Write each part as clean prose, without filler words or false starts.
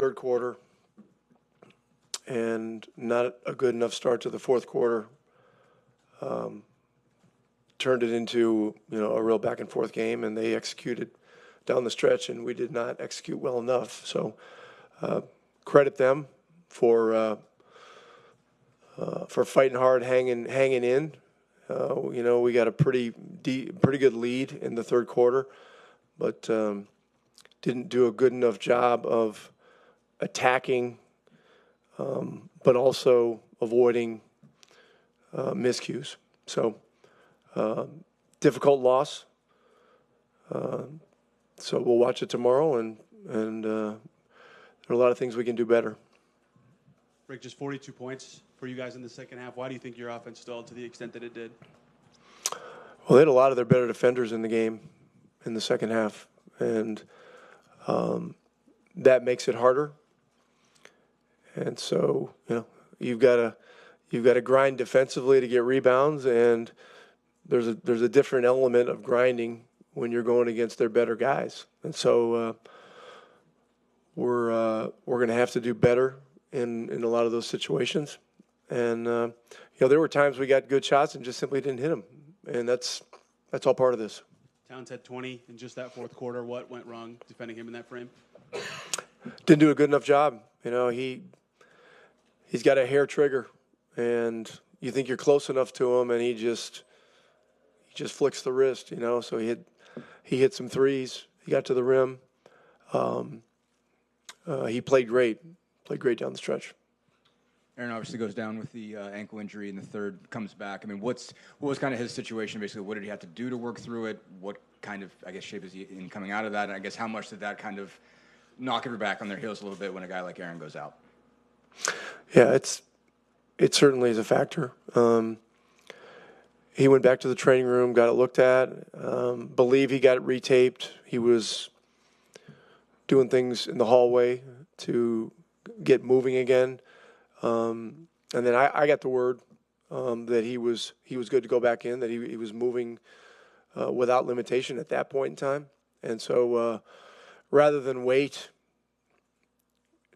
third quarter and not a good enough start to the fourth quarter turned it into, a real back and forth game, and they executed down the stretch, and we did not execute well enough. So credit them for fighting hard, hanging in. We got a pretty good lead in the third quarter, but didn't do a good enough job of attacking, but also avoiding miscues. So difficult loss. So we'll watch it tomorrow, and there are a lot of things we can do better. Rick, just 42 points for you guys in the second half. Why do you think your offense stalled to the extent that it did? Well, they had a lot of their better defenders in the game in the second half, and that makes it harder. And so, you've got to grind defensively to get rebounds, and there's a different element of grinding when you're going against their better guys. And so we're going to have to do better in a lot of those situations. And there were times we got good shots and just simply didn't hit them, and that's all part of this. Towns had 20 in just that fourth quarter. What went wrong defending him in that frame? Didn't do a good enough job. He's got a hair trigger, and you think you're close enough to him, and he just flicks the wrist. So he hit some threes. He got to the rim. He played great down the stretch. Aaron obviously goes down with the ankle injury in the third, comes back. I mean, what was kind of his situation, basically? What did he have to do to work through it? What kind of, shape is he in coming out of that? And I guess how much did that kind of knock everybody back on their heels a little bit when a guy like Aaron goes out? Yeah, it certainly is a factor. He went back to the training room, got it looked at, believe he got it retaped. He was doing things in the hallway to get moving again. And then I got the word that he was good to go back in, that he was moving without limitation at that point in time. And so rather than wait,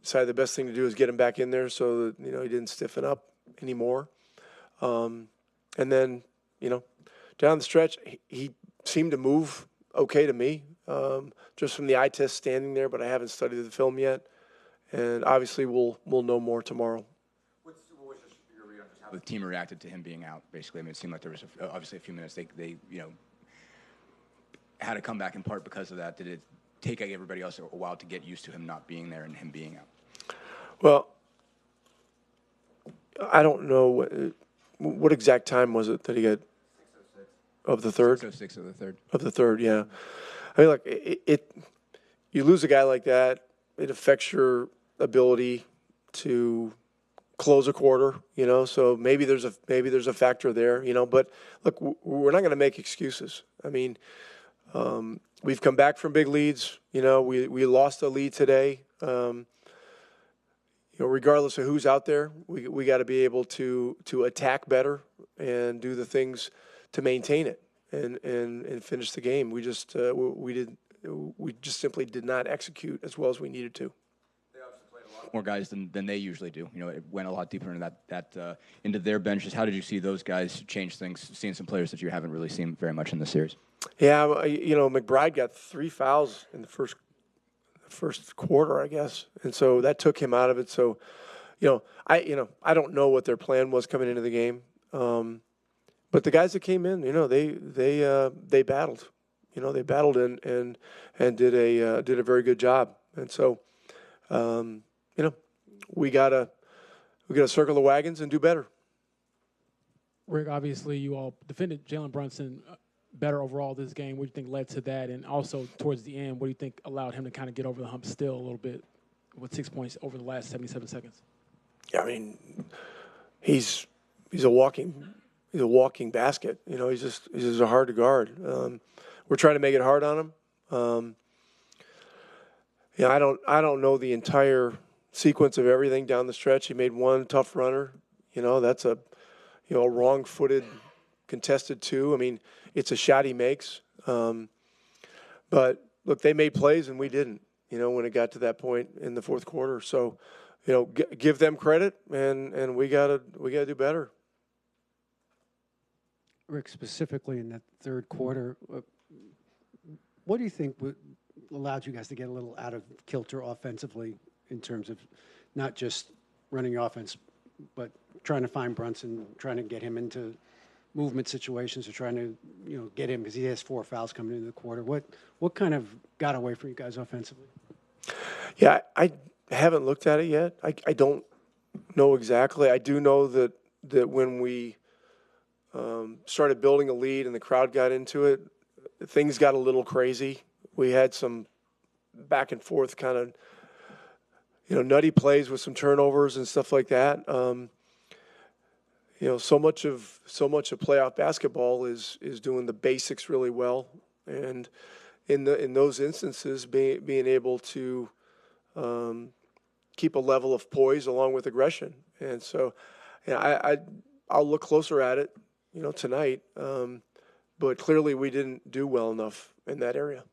decided the best thing to do is get him back in there so that, he didn't stiffen up anymore. And then, down the stretch, he seemed to move okay to me, just from the eye test standing there, but I haven't studied the film yet. And obviously we'll know more tomorrow. What was your read on just how the team reacted to him being out, basically? I mean, it seemed like there was obviously a few minutes they had to come back in part because of that. Did it take everybody else a while to get used to him not being there and him being out? Well, I don't know what exact time was it that he got 6:06 of the third? 6:06 of the third. Of the third, yeah. I mean, look, you lose a guy like that, it affects your ability to close a quarter, so maybe there's a factor there, but look, we're not going to make excuses. I mean, we've come back from big leads. We lost a lead today. Regardless of who's out there, we got to be able to attack better and do the things to maintain it and finish the game. We just simply did not execute as well as we needed to. They obviously played a lot more guys than they usually do. It went a lot deeper into that into their benches. How did you see those guys change things? Seeing some players that you haven't really seen very much in the series. Yeah, McBride got 3 fouls in the first quarter, I guess, and so that took him out of it. So, I don't know what their plan was coming into the game, but the guys that came in, they battled, they battled and did a very good job. And so, we gotta circle the wagons and do better. Rick, obviously, you all defended Jalen Brunson better overall this game. What do you think led to that? And also towards the end, what do you think allowed him to kind of get over the hump still a little bit with 6 points over the last 77 seconds? Yeah, I mean, he's a walking basket. He's just hard to guard. We're trying to make it hard on him. I don't know the entire sequence of everything down the stretch. He made one tough runner. That's a wrong-footed contested two. I mean, it's a shot he makes. But look, they made plays and we didn't. when it got to that point in the fourth quarter. So, give them credit, and we gotta do better. Rick, specifically in that third quarter, what do you think allowed you guys to get a little out of kilter offensively in terms of not just running your offense, but trying to find Brunson, trying to get him into movement situations, or trying to get him, because he has 4 fouls coming into the quarter. What kind of got away from you guys offensively? Yeah, I haven't looked at it yet. I don't know exactly. I do know that when we started building a lead and the crowd got into it, things got a little crazy. We had some back and forth kind of, nutty plays with some turnovers and stuff like that. So much of playoff basketball is doing the basics really well, and in those instances, being able to keep a level of poise along with aggression. And so, I'll look closer at it, tonight. But clearly, we didn't do well enough in that area.